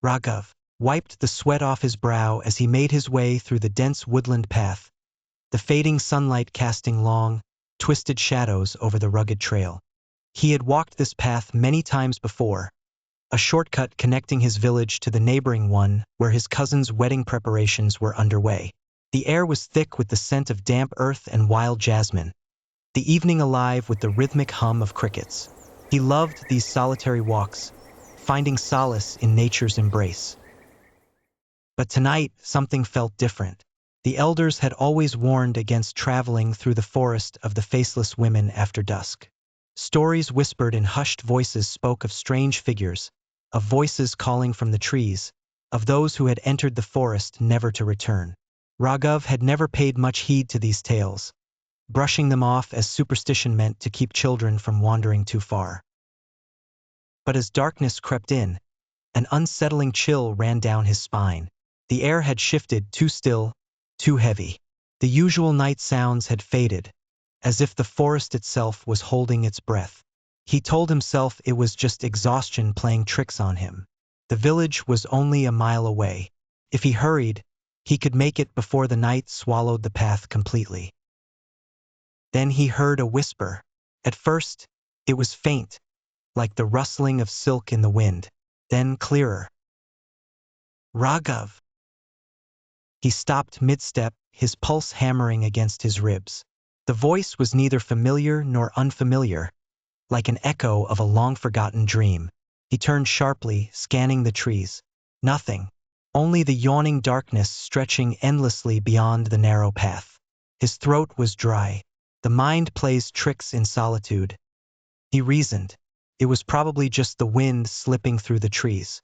Raghav wiped the sweat off his brow as he made his way through the dense woodland path, the fading sunlight casting long, twisted shadows over the rugged trail. He had walked this path many times before, a shortcut connecting his village to the neighboring one where his cousin's wedding preparations were underway. The air was thick with the scent of damp earth and wild jasmine, the evening alive with the rhythmic hum of crickets. He loved these solitary walks, finding solace in nature's embrace. But tonight, something felt different. The elders had always warned against traveling through the forest of the Faceless Women after dusk. Stories whispered in hushed voices spoke of strange figures, of voices calling from the trees, of those who had entered the forest never to return. Raghav had never paid much heed to these tales, brushing them off as superstition meant to keep children from wandering too far. But as darkness crept in, an unsettling chill ran down his spine. The air had shifted, too still, too heavy. The usual night sounds had faded, as if the forest itself was holding its breath. He told himself it was just exhaustion playing tricks on him. The village was only a mile away. If he hurried, he could make it before the night swallowed the path completely. Then he heard a whisper. At first, it was faint, like the rustling of silk in the wind, then clearer. Raghav. He stopped mid-step, his pulse hammering against his ribs. The voice was neither familiar nor unfamiliar, like an echo of a long-forgotten dream. He turned sharply, scanning the trees. Nothing, only the yawning darkness stretching endlessly beyond the narrow path. His throat was dry. The mind plays tricks in solitude. He reasoned. It was probably just the wind slipping through the trees.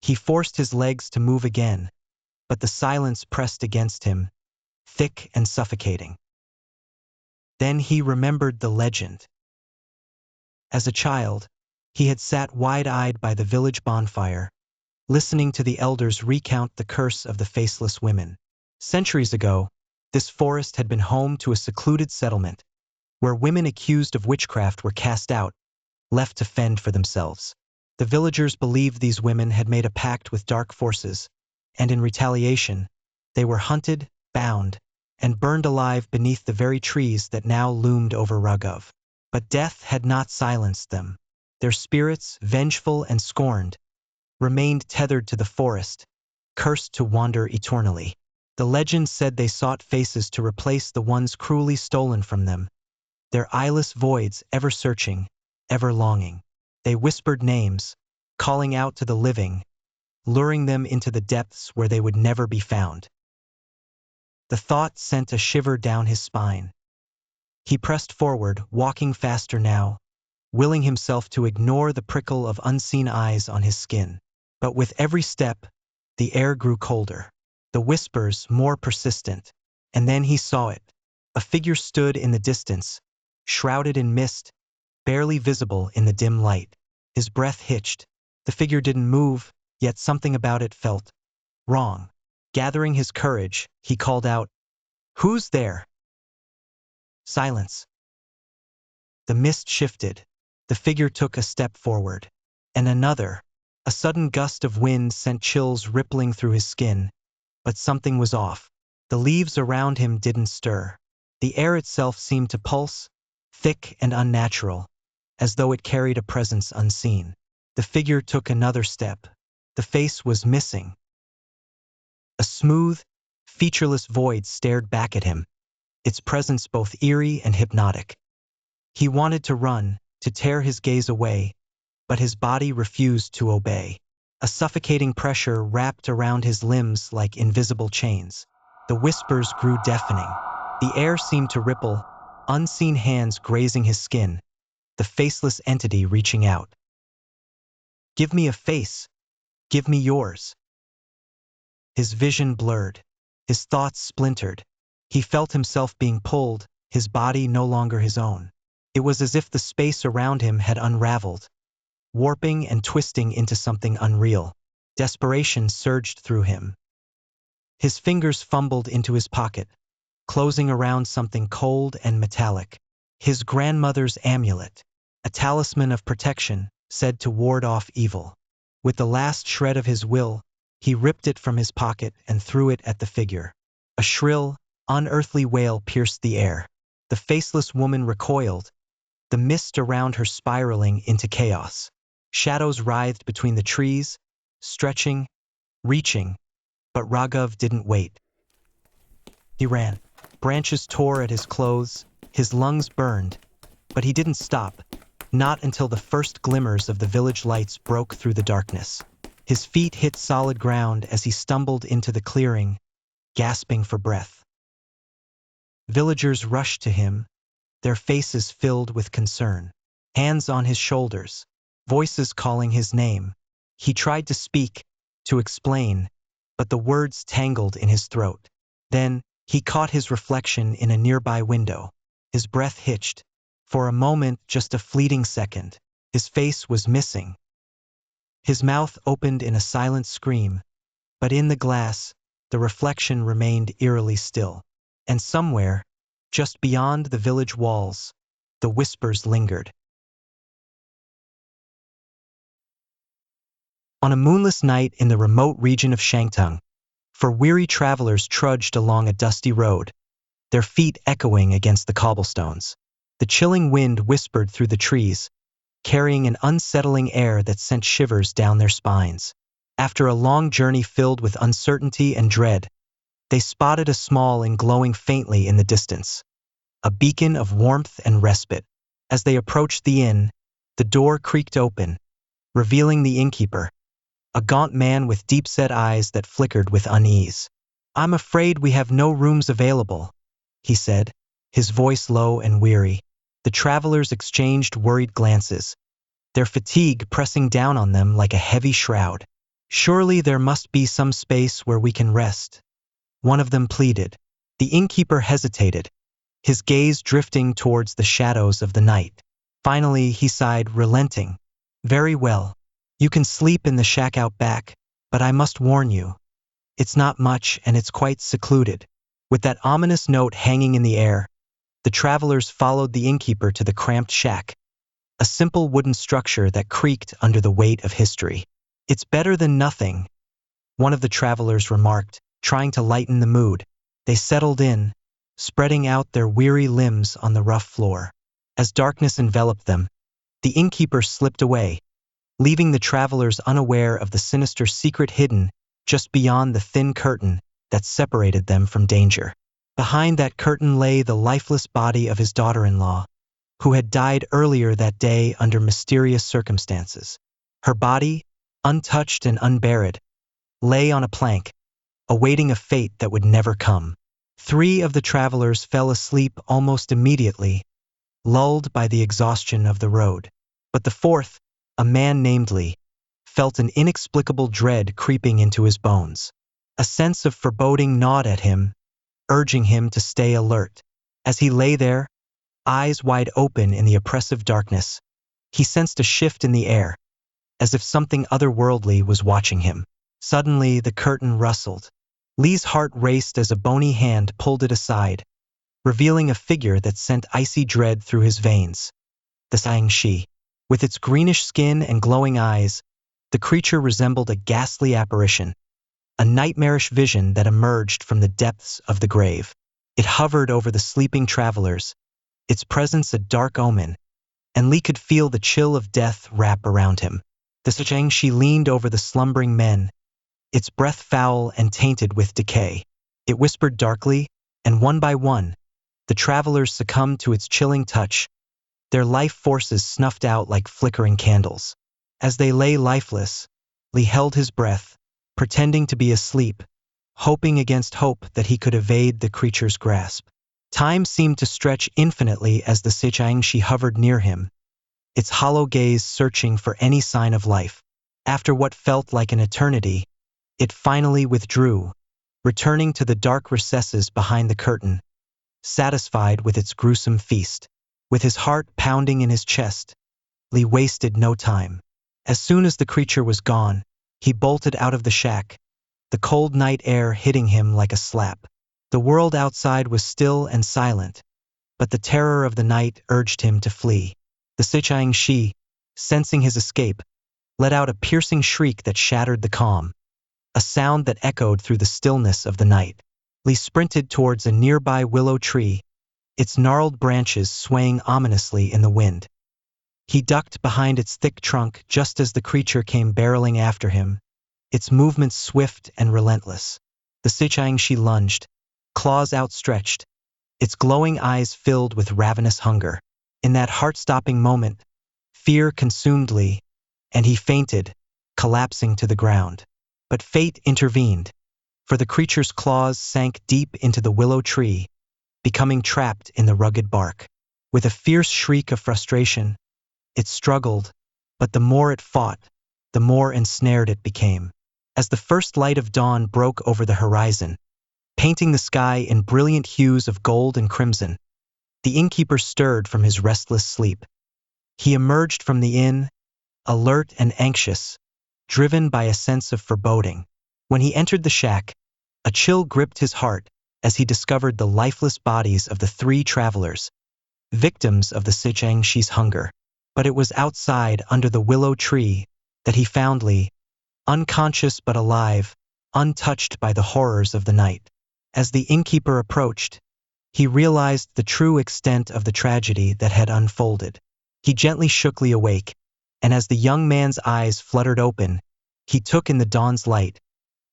He forced his legs to move again, but the silence pressed against him, thick and suffocating. Then he remembered the legend. As a child, he had sat wide-eyed by the village bonfire, listening to the elders recount the curse of the Faceless Women. Centuries ago, this forest had been home to a secluded settlement, where women accused of witchcraft were cast out, left to fend for themselves. The villagers believed these women had made a pact with dark forces, and in retaliation, they were hunted, bound, and burned alive beneath the very trees that now loomed over Raghav. But death had not silenced them. Their spirits, vengeful and scorned, remained tethered to the forest, cursed to wander eternally. The legend said they sought faces to replace the ones cruelly stolen from them, their eyeless voids ever searching, ever longing. They whispered names, calling out to the living, luring them into the depths where they would never be found. The thought sent a shiver down his spine. He pressed forward, walking faster now, willing himself to ignore the prickle of unseen eyes on his skin. But with every step, the air grew colder, the whispers more persistent. And then he saw it. A figure stood in the distance, shrouded in mist, barely visible in the dim light. His breath hitched. The figure didn't move, yet something about it felt wrong. Gathering his courage, he called out, "Who's there?" Silence. The mist shifted. The figure took a step forward. And another. A sudden gust of wind sent chills rippling through his skin. But something was off. The leaves around him didn't stir. The air itself seemed to pulse, thick and unnatural, as though it carried a presence unseen. The figure took another step. The face was missing. A smooth, featureless void stared back at him, its presence both eerie and hypnotic. He wanted to run, to tear his gaze away, but his body refused to obey. A suffocating pressure wrapped around his limbs like invisible chains. The whispers grew deafening. The air seemed to ripple, unseen hands grazing his skin, the faceless entity reaching out. "Give me a face. Give me yours." His vision blurred. His thoughts splintered. He felt himself being pulled, his body no longer his own. It was as if the space around him had unraveled, warping and twisting into something unreal. Desperation surged through him. His fingers fumbled into his pocket, closing around something cold and metallic. His grandmother's amulet, a talisman of protection, said to ward off evil. With the last shred of his will, he ripped it from his pocket and threw it at the figure. A shrill, unearthly wail pierced the air. The faceless woman recoiled, the mist around her spiraling into chaos. Shadows writhed between the trees, stretching, reaching, but Raghav didn't wait. He ran. Branches tore at his clothes, his lungs burned, but he didn't stop, not until the first glimmers of the village lights broke through the darkness. His feet hit solid ground as he stumbled into the clearing, gasping for breath. Villagers rushed to him, their faces filled with concern. Hands on his shoulders, voices calling his name. He tried to speak, to explain, but the words tangled in his throat. Then, he caught his reflection in a nearby window. His breath hitched. For a moment, just a fleeting second, his face was missing. His mouth opened in a silent scream, but in the glass, the reflection remained eerily still. And somewhere, just beyond the village walls, the whispers lingered. On a moonless night in the remote region of Shangtung, for weary travelers trudged along a dusty road, their feet echoing against the cobblestones. The chilling wind whispered through the trees, carrying an unsettling air that sent shivers down their spines. After a long journey filled with uncertainty and dread, they spotted a small inn glowing faintly in the distance, a beacon of warmth and respite. As they approached the inn, the door creaked open, revealing the innkeeper, a gaunt man with deep-set eyes that flickered with unease. "I'm afraid we have no rooms available," he said, his voice low and weary. The travelers exchanged worried glances, their fatigue pressing down on them like a heavy shroud. "Surely there must be some space where we can rest," one of them pleaded. The innkeeper hesitated, his gaze drifting towards the shadows of the night. Finally, he sighed, relenting. "Very well. You can sleep in the shack out back, but I must warn you. It's not much and it's quite secluded." With that ominous note hanging in the air, the travelers followed the innkeeper to the cramped shack, a simple wooden structure that creaked under the weight of history. "It's better than nothing," one of the travelers remarked, trying to lighten the mood. They settled in, spreading out their weary limbs on the rough floor. As darkness enveloped them, the innkeeper slipped away, leaving the travelers unaware of the sinister secret hidden just beyond the thin curtain that separated them from danger. Behind that curtain lay the lifeless body of his daughter-in-law, who had died earlier that day under mysterious circumstances. Her body, untouched and unburied, lay on a plank, awaiting a fate that would never come. 3 of the travelers fell asleep almost immediately, lulled by the exhaustion of the road. But the 4th, a man named Lee, felt an inexplicable dread creeping into his bones. A sense of foreboding gnawed at him, urging him to stay alert. As he lay there, eyes wide open in the oppressive darkness, he sensed a shift in the air, as if something otherworldly was watching him. Suddenly, the curtain rustled. Lee's heart raced as a bony hand pulled it aside, revealing a figure that sent icy dread through his veins. The Ch'iang Shih. With its greenish skin and glowing eyes, the creature resembled a ghastly apparition, a nightmarish vision that emerged from the depths of the grave. It hovered over the sleeping travelers, its presence a dark omen, and Lee could feel the chill of death wrap around him. The Ch'iang Shih leaned over the slumbering men, its breath foul and tainted with decay. It whispered darkly, and one by one, the travelers succumbed to its chilling touch, their life forces snuffed out like flickering candles. As they lay lifeless, Lee held his breath, pretending to be asleep, hoping against hope that he could evade the creature's grasp. Time seemed to stretch infinitely as the Ch'iang Shih hovered near him, its hollow gaze searching for any sign of life. After what felt like an eternity, it finally withdrew, returning to the dark recesses behind the curtain, satisfied with its gruesome feast. With his heart pounding in his chest, Lee wasted no time. As soon as the creature was gone, he bolted out of the shack, the cold night air hitting him like a slap. The world outside was still and silent, but the terror of the night urged him to flee. The Ch'iang Shih, sensing his escape, let out a piercing shriek that shattered the calm, a sound that echoed through the stillness of the night. Lee sprinted towards a nearby willow tree, its gnarled branches swaying ominously in the wind. He ducked behind its thick trunk just as the creature came barreling after him, its movements swift and relentless. The Ch'iang Shih lunged, claws outstretched, its glowing eyes filled with ravenous hunger. In that heart-stopping moment, fear consumed Lee, and he fainted, collapsing to the ground. But fate intervened, for the creature's claws sank deep into the willow tree, becoming trapped in the rugged bark. With a fierce shriek of frustration, it struggled, but the more it fought, the more ensnared it became. As the first light of dawn broke over the horizon, painting the sky in brilliant hues of gold and crimson, the innkeeper stirred from his restless sleep. He emerged from the inn, alert and anxious, driven by a sense of foreboding. When he entered the shack, a chill gripped his heart as he discovered the lifeless bodies of the 3 travelers, victims of the Ch'iang Shih's hunger. But it was outside under the willow tree that he found Lee, unconscious but alive, untouched by the horrors of the night. As the innkeeper approached, he realized the true extent of the tragedy that had unfolded. He gently shook Lee awake, and as the young man's eyes fluttered open, he took in the dawn's light,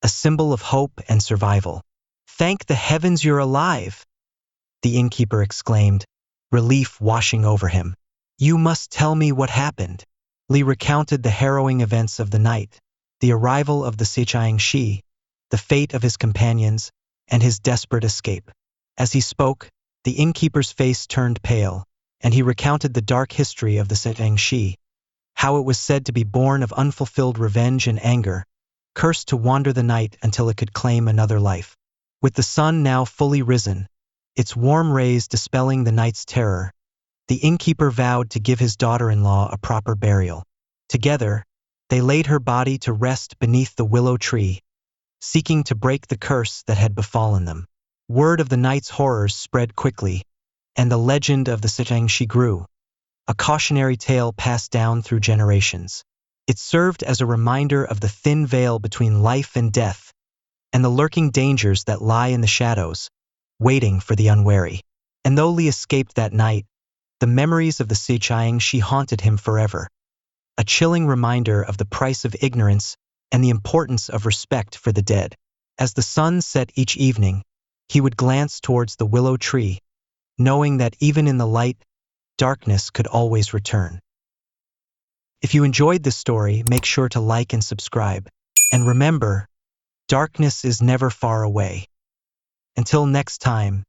a symbol of hope and survival. "Thank the heavens you're alive!" the innkeeper exclaimed, relief washing over him. "You must tell me what happened." Lee recounted the harrowing events of the night, the arrival of the Ch'iang Shih, the fate of his companions, and his desperate escape. As he spoke, the innkeeper's face turned pale, and he recounted the dark history of the Ch'iang Shih, how it was said to be born of unfulfilled revenge and anger, cursed to wander the night until it could claim another life. With the sun now fully risen, its warm rays dispelling the night's terror, the innkeeper vowed to give his daughter-in-law a proper burial. Together, they laid her body to rest beneath the willow tree, seeking to break the curse that had befallen them. Word of the night's horrors spread quickly, and the legend of the Ch'iang Shih grew, a cautionary tale passed down through generations. It served as a reminder of the thin veil between life and death, and the lurking dangers that lie in the shadows, waiting for the unwary. And though Lee escaped that night, the memories of the Ch'iang Shih haunted him forever, a chilling reminder of the price of ignorance and the importance of respect for the dead. As the sun set each evening, he would glance towards the willow tree, knowing that even in the light, darkness could always return. If you enjoyed this story, make sure to like and subscribe. And remember, darkness is never far away. Until next time,